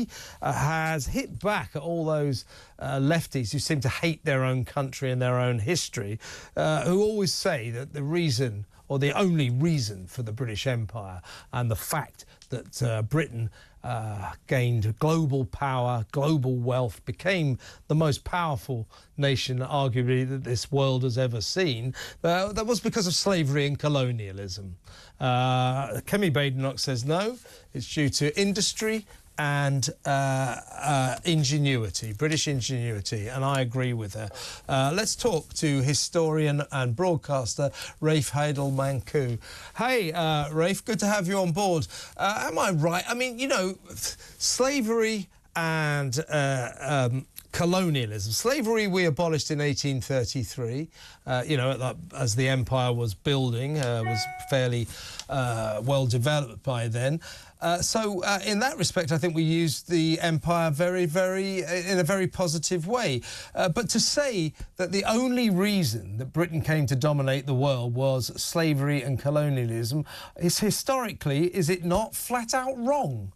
he has hit back at all those lefties who seem to hate their own country and their own history, who always say that the reason, or the only reason for the British Empire and the fact that Britain gained global power, global wealth, became the most powerful nation, arguably, that this world has ever seen, that was because of slavery and colonialism. Kemi Badenoch says no, it's due to industry and ingenuity, British ingenuity, and I agree with her. Let's talk to historian and broadcaster Rafe Heydel-Mankoo. Hey, Rafe, good to have you on board. Am I right? I mean, you know, slavery and colonialism. Slavery we abolished in 1833, you know, as the empire was building, was fairly well developed by then. So in that respect, I think we used the empire in a very positive way. But to say that the only reason that Britain came to dominate the world was slavery and colonialism is historically, is it not, flat out wrong?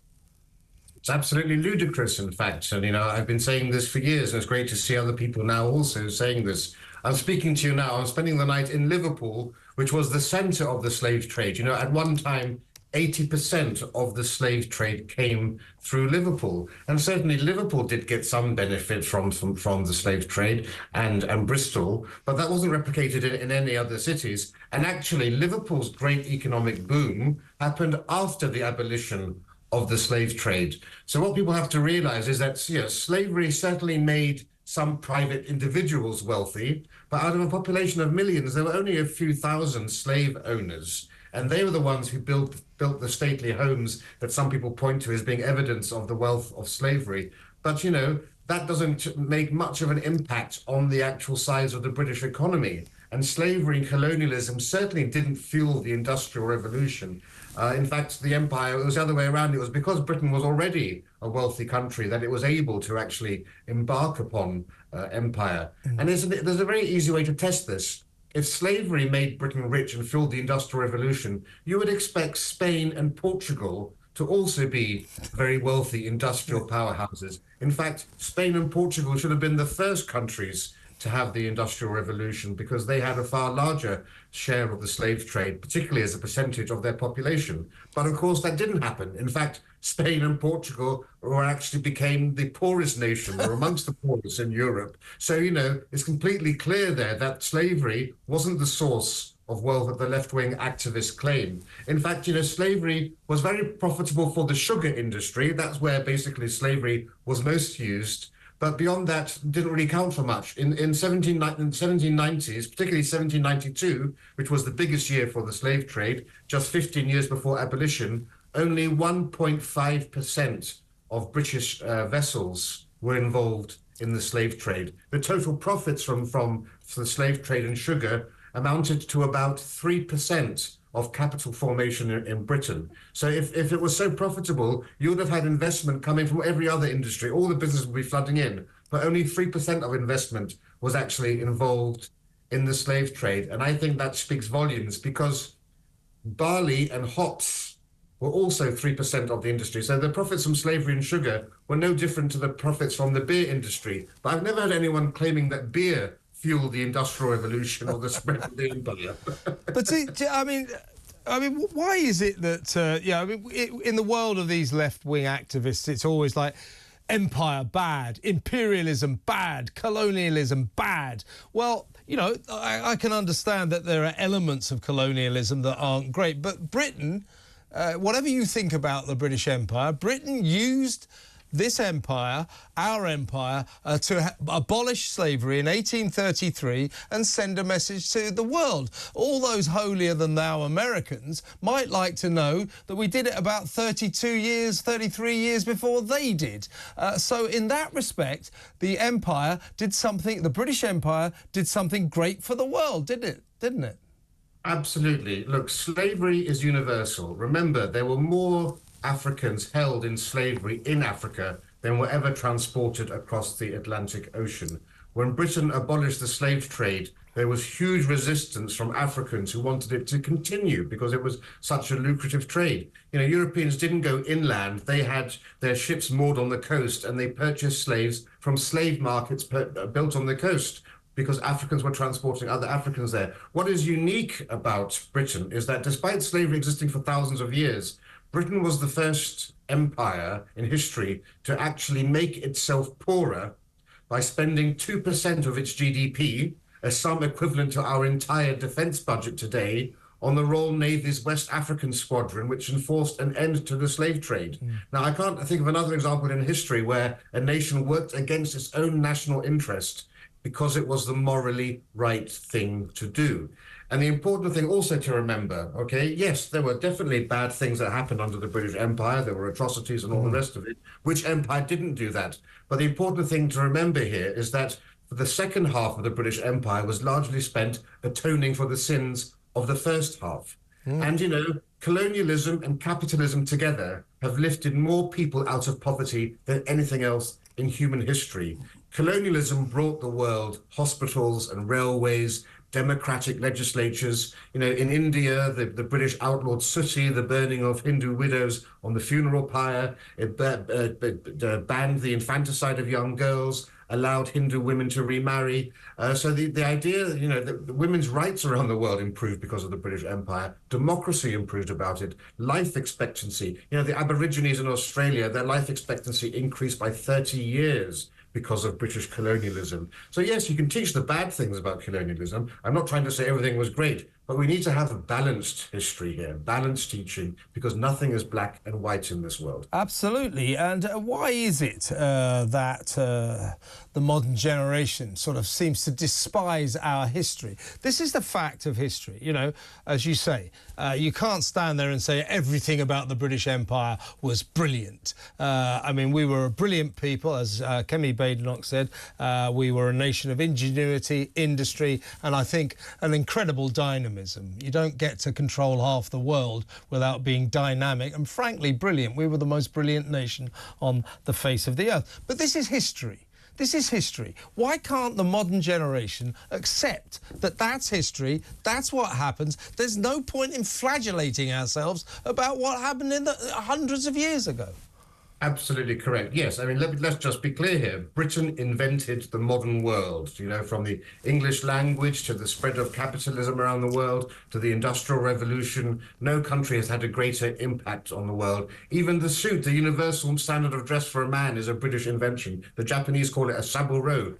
It's absolutely ludicrous, in fact. And, you know, I've been saying this for years, and it's great to see other people now also saying this. I'm speaking to you now. I'm spending the night in Liverpool, which was the centre of the slave trade. You know, at one time, 80% of the slave trade came through Liverpool. And certainly Liverpool did get some benefit from the slave trade and Bristol, but that wasn't replicated in any other cities. And actually, Liverpool's great economic boom happened after the abolition of the slave trade. So what people have to realize is that, you know, slavery certainly made some private individuals wealthy, but out of a population of millions, there were only a few thousand slave owners. And they were the ones who built the stately homes that some people point to as being evidence of the wealth of slavery. But, you know, that doesn't make much of an impact on the actual size of the British economy. And slavery and colonialism certainly didn't fuel the Industrial Revolution. In fact, the empire, it was the other way around. It was because Britain was already a wealthy country that it was able to actually embark upon empire. And there's a very easy way to test this. If slavery made Britain rich and fueled the Industrial Revolution, you would expect Spain and Portugal to also be very wealthy industrial powerhouses. In fact, Spain and Portugal should have been the first countries to have the Industrial Revolution because they had a far larger share of the slave trade, particularly as a percentage of their population. But of course, that didn't happen. In fact, Spain and Portugal actually became the poorest nation, or amongst the poorest in Europe. So, you know, it's completely clear there that slavery wasn't the source of wealth that the left-wing activists claim. In fact, you know, slavery was very profitable for the sugar industry. That's where basically slavery was most used. But beyond that, didn't really count for much. In 1790s, particularly 1792, which was the biggest year for the slave trade, just 15 years before abolition, only 1.5% of British vessels were involved in the slave trade. The total profits from the slave trade and sugar amounted to about 3% of capital formation in Britain. So if it was so profitable, you would have had investment coming from every other industry. All the business would be flooding in, but only 3% of investment was actually involved in the slave trade. And I think that speaks volumes because barley and hops were also 3% of the industry. So the profits from slavery and sugar were no different to the profits from the beer industry. But I've never heard anyone claiming that beer fueled the Industrial Revolution or the spread of the empire. But I mean, why is it that, in the world of these left-wing activists, it's always like empire bad, imperialism bad, colonialism bad. Well, you know, I can understand that there are elements of colonialism that aren't great, but Britain, whatever you think about the British Empire, Britain used this empire, our empire, to abolish slavery in 1833 and send a message to the world. All those holier-than-thou Americans might like to know that we did it about 33 years before they did. So in that respect, the empire did something, the British Empire did something great for the world, didn't it? Absolutely. Look, slavery is universal. Remember, there were more Africans held in slavery in Africa than were ever transported across the Atlantic Ocean. When Britain abolished the slave trade, there was huge resistance from Africans who wanted it to continue because it was such a lucrative trade. You know, Europeans didn't go inland. They had their ships moored on the coast, and they purchased slaves from slave markets built on the coast, because Africans were transporting other Africans there. What is unique about Britain is that despite slavery existing for thousands of years, Britain was the first empire in history to actually make itself poorer by spending 2% of its GDP, a sum equivalent to our entire defense budget today, on the Royal Navy's West African Squadron, which enforced an end to the slave trade. Now, I can't think of another example in history where a nation worked against its own national interest because it was the morally right thing to do. And the important thing also to remember, okay, yes, there were definitely bad things that happened under the British Empire. There were atrocities and all the rest of it. Which empire didn't do that? But the important thing to remember here is that for the second half of the British Empire was largely spent atoning for the sins of the first half. And, you know, colonialism and capitalism together have lifted more people out of poverty than anything else in human history. Colonialism brought the world hospitals and railways, democratic legislatures. You know, in India, the British outlawed sutti, the burning of Hindu widows on the funeral pyre. It banned the infanticide of young girls, allowed Hindu women to remarry. So the idea, you know, that the women's rights around the world improved because of the British Empire. Democracy improved about it. Life expectancy. You know, the Aborigines in Australia, their life expectancy increased by 30 years because of British colonialism. So yes, you can teach the bad things about colonialism. I'm not trying to say everything was great, but we need to have a balanced history here, balanced teaching, because nothing is black and white in this world. Absolutely. And why is it that the modern generation sort of seems to despise our history? This is the fact of history. You know, as you say, you can't stand there and say everything about the British Empire was brilliant. I mean, we were a brilliant people, as Kemi Badenoch said. We were a nation of ingenuity, industry, and I think an incredible dynamism. You don't get to control half the world without being dynamic and, frankly, brilliant. We were the most brilliant nation on the face of the earth. But this is history. This is history. Why can't the modern generation accept that that's history, that's what happens? There's no point in flagellating ourselves about what happened in the hundreds of years ago. Absolutely correct. Yes, I mean, let's just be clear here. Britain invented the modern world, you know, from the English language to the spread of capitalism around the world to the Industrial Revolution. No country has had a greater impact on the world. Even the suit, the universal standard of dress for a man, is a British invention. The Japanese call it a saburo.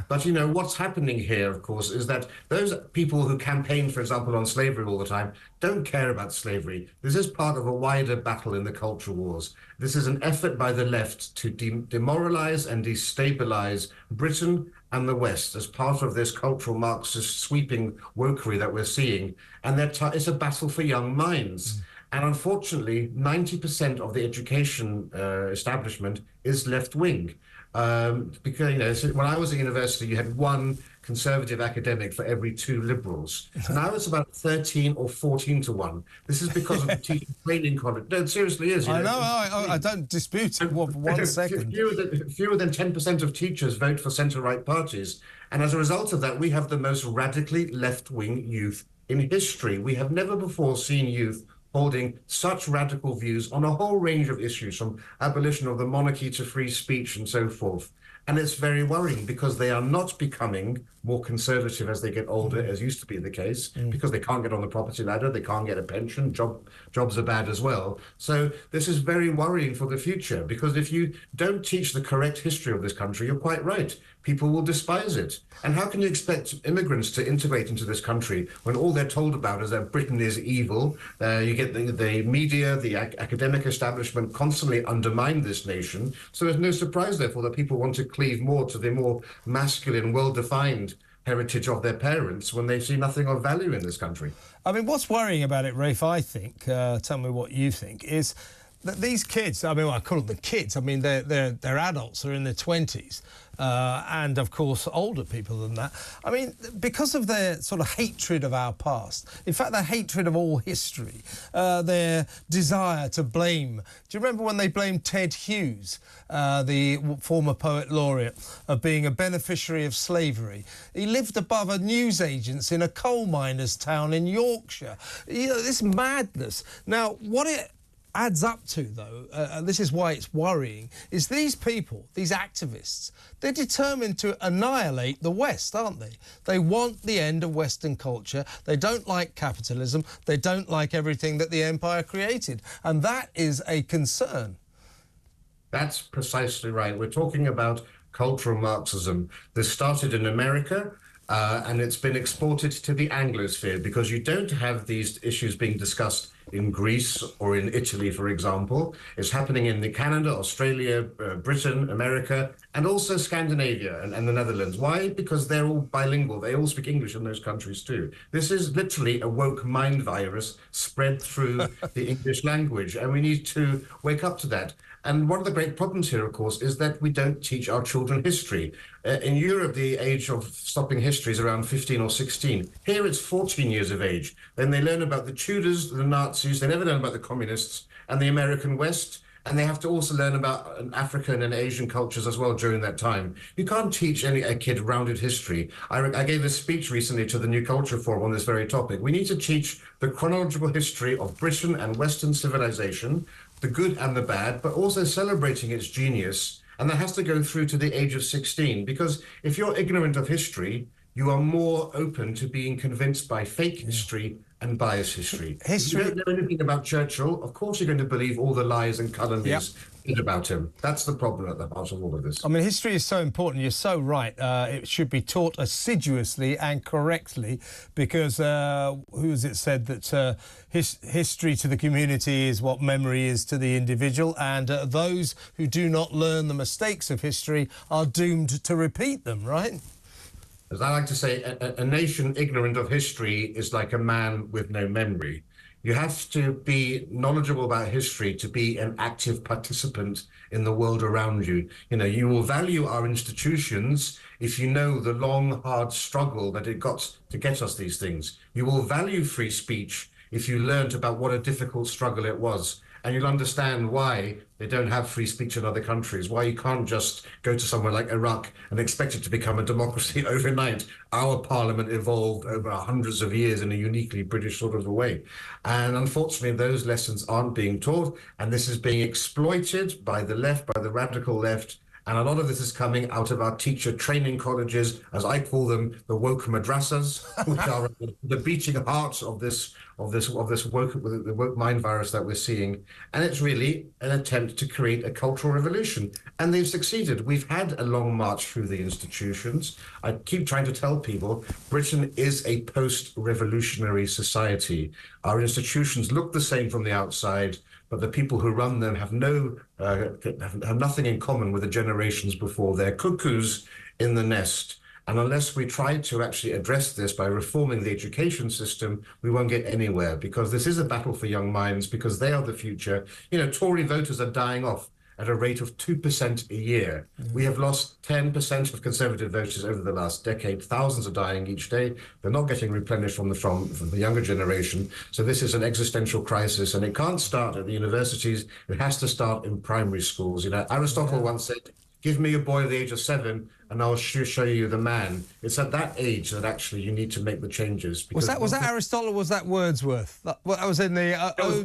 But, you know, what's happening here, of course, is that those people who campaign, for example, on slavery all the time, don't care about slavery. This is part of a wider battle in the culture wars. This is an effort by the left to demoralise and destabilise Britain and the West as part of this cultural Marxist sweeping wokery that we're seeing. And it's a battle for young minds. And unfortunately, 90% of the education establishment is left-wing. Because, you know, when I was at university, you had one conservative academic for every 2 liberals. Now it's about 13 or 14 to 1. This is because of the teacher training college. No, it seriously is. I know. I don't dispute it for 1 second. Fewer than 10% of teachers vote for centre-right parties. And as a result of that, we have the most radically left-wing youth in history. We have never before seen youth holding such radical views on a whole range of issues, from abolition of the monarchy to free speech and so forth. And it's very worrying because they are not becoming more conservative as they get older, as used to be the case, because they can't get on the property ladder, they can't get a pension, jobs are bad as well. So this is very worrying for the future, because if you don't teach the correct history of this country, you're quite right, people will despise it. And how can you expect immigrants to integrate into this country when all they're told about is that Britain is evil? You get the media, the academic establishment constantly undermine this nation. So there's no surprise, therefore, that people want to cleave more to the more masculine, well-defined heritage of their parents when they see nothing of value in this country. I mean, what's worrying about it, Rafe, I think, tell me what you think, is these kids, I mean, well, I call them the kids. I mean, they're adults. They're in their 20s. And, of course, older people than that. I mean, because of their sort of hatred of our past, in fact, their hatred of all history, their desire to blame. Do you remember when they blamed Ted Hughes, the former poet laureate, of being a beneficiary of slavery? He lived above a newsagent's in a coal miner's town in Yorkshire. You know, this madness. Now, what it adds up to, though, this is why it's worrying, is these people, these activists, they're determined to annihilate the West, aren't they? They want the end of Western culture. They don't like capitalism. They don't like everything that the empire created. And that is a concern. That's precisely right. We're talking about cultural Marxism. This started in America, and it's been exported to the Anglosphere, because you don't have these issues being discussed in Greece or in Italy, for example. It's happening in Canada, Australia, Britain, America, and also Scandinavia and the Netherlands. Why? Because they're all bilingual. They all speak English in those countries too. This is literally a woke mind virus spread through the English language, and we need to wake up to that. And one of the great problems here, of course, is that we don't teach our children history. In Europe, the age of stopping history is around 15 or 16. Here, it's 14 years of age. Then they learn about the Tudors, the Nazis. They never learn about the communists and the American West. And they have to also learn about African and Asian cultures as well during that time. You can't teach a kid rounded history. I gave a speech recently to the New Culture Forum on this very topic. We need to teach the chronological history of Britain and Western civilization, the good and the bad, but also celebrating its genius. And that has to go through to the age of 16, because if you're ignorant of history, you are more open to being convinced by fake history and biased history. If you don't know anything about Churchill, of course you're going to believe all the lies and calumnies about him. That's the problem at the heart of all of this. I mean, history is so important. You're so right. It should be taught assiduously and correctly, because who has it said that history to the community is what memory is to the individual, and those who do not learn the mistakes of history are doomed to repeat them, right? As I like to say, a nation ignorant of history is like a man with no memory. You have to be knowledgeable about history to be an active participant in the world around you. You know, you will value our institutions if you know the long, hard struggle that it got to get us these things. You will value free speech if you learned about what a difficult struggle it was. And you'll understand why they don't have free speech in other countries, why you can't just go to somewhere like Iraq and expect it to become a democracy overnight. Our parliament evolved over hundreds of years in a uniquely British sort of a way. And unfortunately, those lessons aren't being taught, and this is being exploited by the left, by the radical left. And a lot of this is coming out of our teacher training colleges, as I call them, the woke madrasas, which are the beating hearts of this woke mind virus that we're seeing. And it's really an attempt to create a cultural revolution. And they've succeeded. We've had a long march through the institutions. I keep trying to tell people Britain is a post-revolutionary society. Our institutions look the same from the outside, but the people who run them have nothing in common with the generations before. They're cuckoos in the nest. And unless we try to actually address this by reforming the education system, we won't get anywhere, because this is a battle for young minds, because they are the future. You know, Tory voters are dying off at a rate of 2% a year. We have lost 10% of Conservative voters over the last decade. Thousands are dying each day. They're not getting replenished from the younger generation. So this is an existential crisis, and it can't start at the universities. It has to start in primary schools. You know, Aristotle once said, "Give me a boy at the age of 7, and I'll show you the man." It's at that age that actually you need to make the changes. Was that Aristotle, or was that Wordsworth? That was in the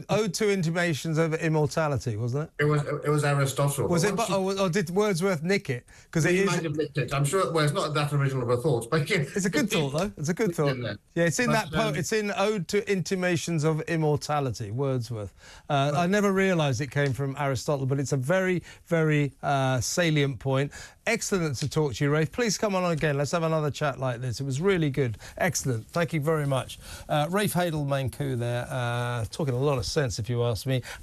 Ode to Intimations of Immortality, wasn't it? It was Aristotle. Was it? Or did Wordsworth nick it? Because it might have nicked it. I'm sure. Well, it's not that original of a thought, but it's a good thought, though. It's a good thought. Yeah, it's in that poem. It's in Ode to Intimations of Immortality, Wordsworth. I never realised it came from Aristotle, but it's a very, very salient point. Excellent to talk to you, Rafe. Please come on again. Let's have another chat like this. It was really good. Excellent. Thank you very much. Rafe Heydel-Mankoo there, talking a lot of sense, if you ask me.